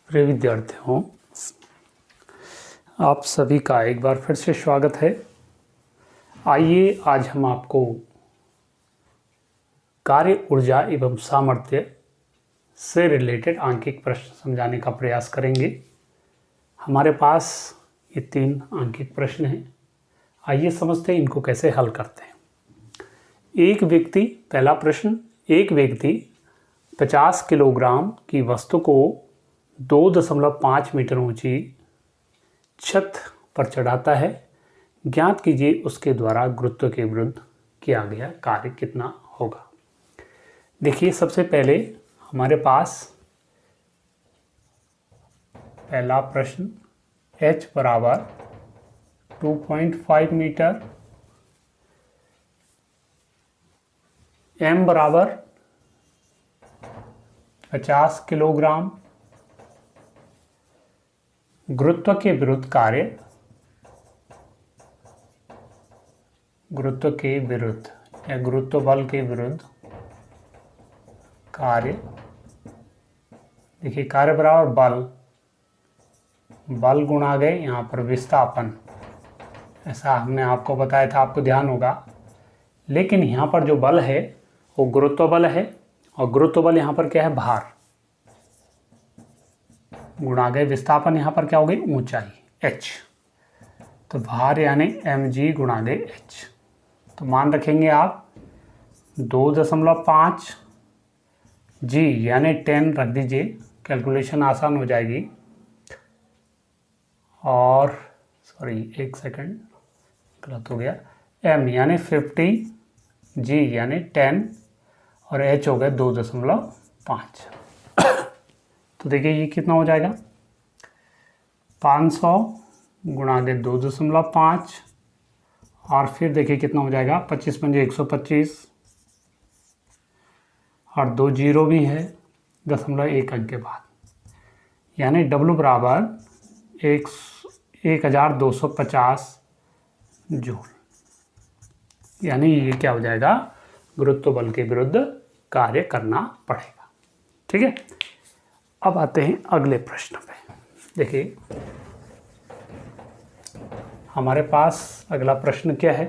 प्रिय विद्यार्थियों, आप सभी का एक बार फिर से स्वागत है। आइए आज हम आपको कार्य ऊर्जा एवं सामर्थ्य से रिलेटेड आंकिक प्रश्न समझाने का प्रयास करेंगे। हमारे पास ये 3 आंकिक प्रश्न हैं। आइए समझते हैं इनको कैसे हल करते हैं। पहला प्रश्न, एक व्यक्ति 50 किलोग्राम की वस्तु को 2.5 मीटर ऊंची छत पर चढ़ाता है। ज्ञात कीजिए उसके द्वारा गुरुत्व के विरुद्ध किया गया कार्य कितना होगा। देखिए, सबसे पहले हमारे पास पहला प्रश्न h बराबर 2.5 मीटर, m बराबर 50 किलोग्राम, गुरुत्व के विरुद्ध कार्य, गुरुत्व के विरुद्ध या गुरुत्व बल के विरुद्ध कार्य। देखिए, कार्य बराबर बल गुणा गए यहाँ पर विस्थापन, ऐसा हमने आपको बताया था, आपको ध्यान होगा। लेकिन यहाँ पर जो बल है वो गुरुत्व बल है, और गुरुत्व बल यहाँ पर क्या है, भार, गुणा गए विस्थापन, यहाँ पर क्या हो गई, ऊंचाई h। तो भार यानी mg गुणा गए h। तो मान रखेंगे आप 2.5 g यानी 10 रख दीजिए, कैलकुलेशन आसान हो जाएगी। और सॉरी, एक सेकंड गलत हो गया, m यानी 50, g यानी 10 और h हो गया 2.5। तो देखिए ये कितना हो जाएगा, 500 गुणा के 2.5, और फिर देखिए कितना हो जाएगा, 25 पंजे 125, और 2 जीरो भी है 0.1 अंक के बाद, यानी W बराबर 1250 जूल। यानी ये क्या हो जाएगा, गुरुत्व बल के विरुद्ध कार्य करना पड़ेगा। ठीक है, अब आते हैं अगले प्रश्न पे। देखिए, हमारे पास अगला प्रश्न क्या है,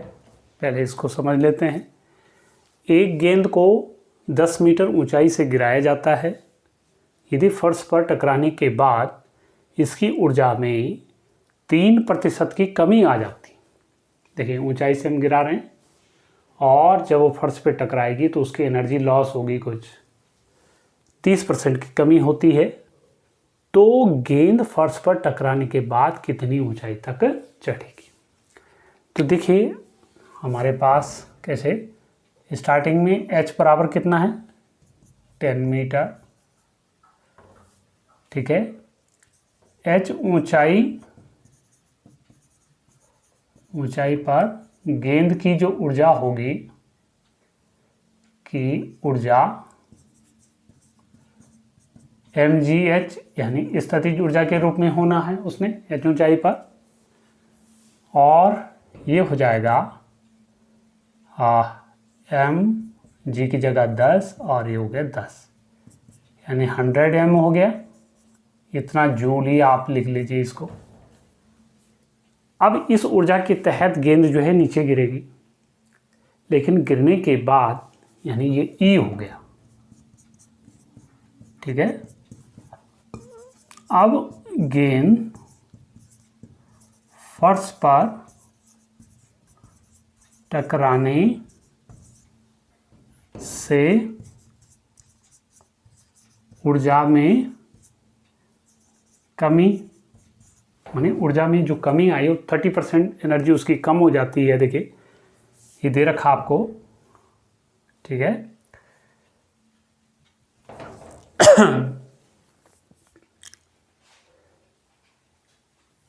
पहले इसको समझ लेते हैं। एक गेंद को 10 मीटर ऊंचाई से गिराया जाता है। यदि फर्श पर टकराने के बाद इसकी ऊर्जा में 3% की कमी आ जाती। देखिए, ऊंचाई से हम गिरा रहे हैं, और जब वो फर्श पे टकराएगी तो उसकी एनर्जी लॉस होगी, कुछ 30% की कमी होती है। तो गेंद फर्श पर टकराने के बाद कितनी ऊंचाई तक चढ़ेगी। तो देखिए, हमारे पास कैसे, स्टार्टिंग में h बराबर कितना है, 10 मीटर। ठीक है, h ऊंचाई पर गेंद की जो ऊर्जा होगी, की ऊर्जा mgh यानी स्थितिज ऊर्जा के रूप में होना है उसने h ऊंचाई पर, और ये हो जाएगा mg की जगह 10 और ये हो गया 10, यानी 100 m हो गया। इतना जूल ही आप लिख लीजिए इसको। अब इस ऊर्जा के तहत गेंद जो है नीचे गिरेगी, लेकिन गिरने के बाद यानी ये E हो गया। ठीक है, अब गेंद फर्श पर टकराने से ऊर्जा में कमी, माने ऊर्जा में जो कमी आई, 30% एनर्जी उसकी कम हो जाती है। देखिए, ये दे रखा आपको। ठीक है,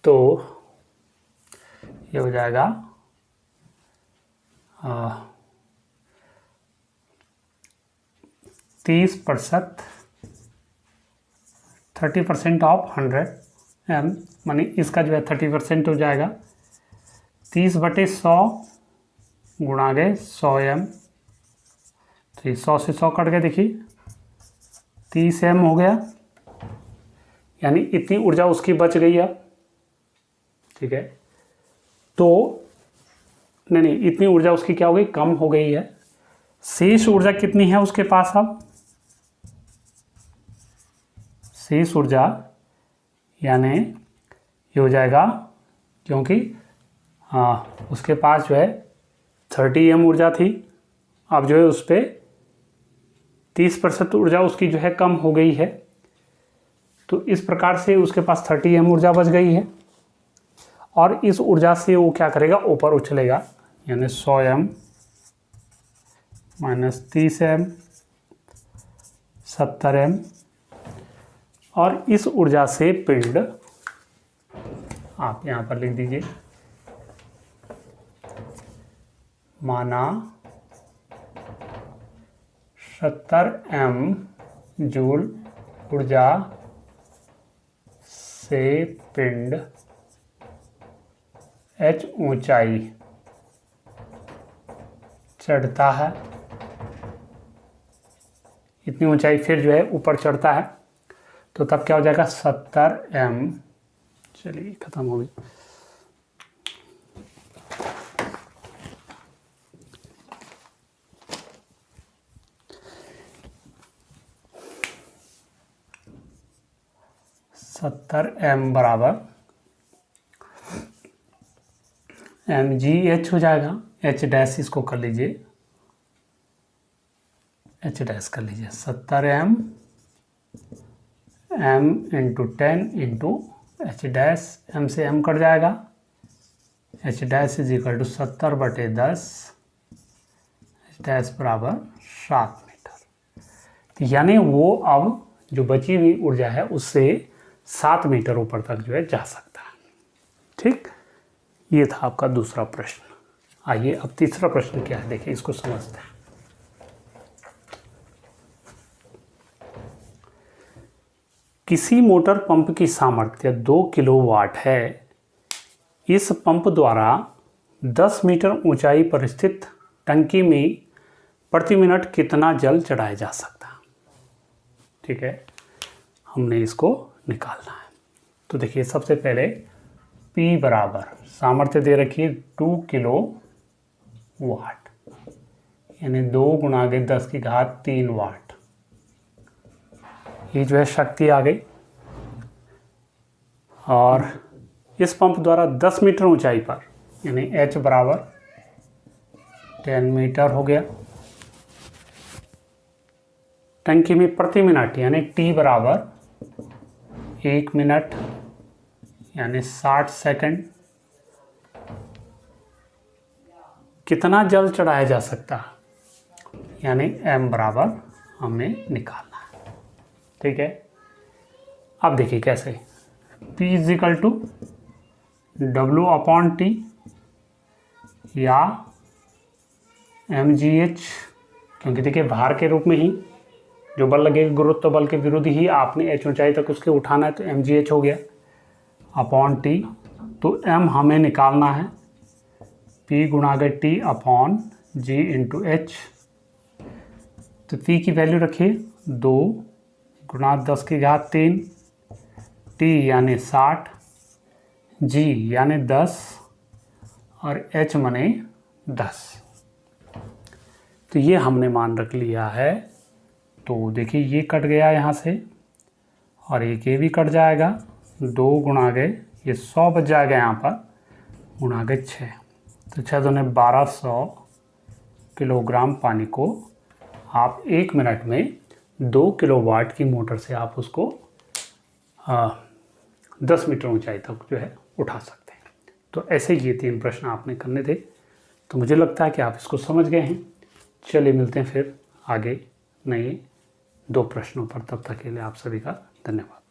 तो ये हो जाएगा 30%, 30% ऑफ 100 m, माने इसका जो है 30% हो जाएगा। 30/100 गुणा गए 100 m, तो 100 से 100 कट गए। देखिए 30 m हो गया, यानी इतनी ऊर्जा उसकी बच गई है, ठीक है। तो नहीं, इतनी ऊर्जा उसकी क्या हो गई, कम हो गई है। शेष ऊर्जा कितनी है उसके पास अब, शेष ऊर्जा यानी ये हो जाएगा, क्योंकि हाँ उसके पास जो है 30 m ऊर्जा थी, अब जो है उस पर 30% ऊर्जा उसकी जो है कम हो गई है। तो इस प्रकार से उसके पास 30 m ऊर्जा बच गई है और इस ऊर्जा से वो क्या करेगा, ऊपर उछलेगा, यानी 100 m माइनस 30 m 70 m, और इस ऊर्जा से पिंड, आप यहाँ पर लिख दीजिए, माना 70 m जूल ऊर्जा से पिंड h ऊंचाई चढ़ता है, इतनी ऊंचाई फिर जो है ऊपर चढ़ता है, तो तब क्या हो जाएगा 70 m, चलिए खत्म हो गई। m बराबर mgh हो जाएगा, h डैश इसको कर लीजिए, h डैश कर लीजिए, 70 m into 10 into h dash, m से m कट जाएगा, h dash is equal to 70/10, h dash बराबर 7 मीटर। तो यानी वो अब जो बची हुई ऊर्जा है उससे 7 मीटर ऊपर तक जो है जा सकता है, ठीक। ये था आपका दूसरा प्रश्न। आइए अब तीसरा प्रश्न क्या है, देखिए इसको समझते हैं। किसी मोटर पंप की सामर्थ्य 2 किलोवाट है। इस पंप द्वारा 10 मीटर ऊंचाई पर स्थित टंकी में प्रति मिनट कितना जल चढ़ाया जा सकता है, ठीक है। हमने इसको निकालना है। तो देखिए सबसे पहले P बराबर सामर्थ्य दे रखी है 2 किलो वाट, यानी 2 गुणा के 10⁻³ वाट, ये जो है शक्ति आ गई। और इस पंप द्वारा 10 मीटर ऊंचाई पर, यानी H बराबर 10 मीटर हो गया, टंकी में प्रति मिनट यानी T बराबर 1 मिनट यानी 60 सेकंड कितना जल चढ़ाया जा सकता है, यानी m बराबर हमें निकालना है, ठीक है। अब देखिए कैसे, P is equal to W/T या mgh, क्योंकि देखिए भार के रूप में ही जो बल लगेगा गुरुत्व बल के विरुद्ध ही आपने h ऊंचाई तक उसके उठाना है, तो mgh हो गया अपॉन T। तो m हमें निकालना है, P गुणा के T upon G into H। तो P की वैल्यू रखिए 2 गुणा 10⁻³ T यानी 60, G यानी 10 और H माने 10। तो ये हमने मान रख लिया है। तो देखिए ये कट गया यहाँ से और एक ये भी कट जाएगा, 2 गुणा के ये 100 बच जाएगा यहाँ पर, गुणा के 6, तो 6 दूने 1200 किलोग्राम पानी को आप 1 मिनट में 2 किलोवाट की मोटर से आप उसको 10 मीटर ऊंचाई तक जो है उठा सकते हैं। तो ऐसे ये 3 प्रश्न आपने करने थे। तो मुझे लगता है कि आप इसको समझ गए हैं। चलिए मिलते हैं फिर आगे नए 2 प्रश्नों पर, तब तक के लिए आप सभी का धन्यवाद।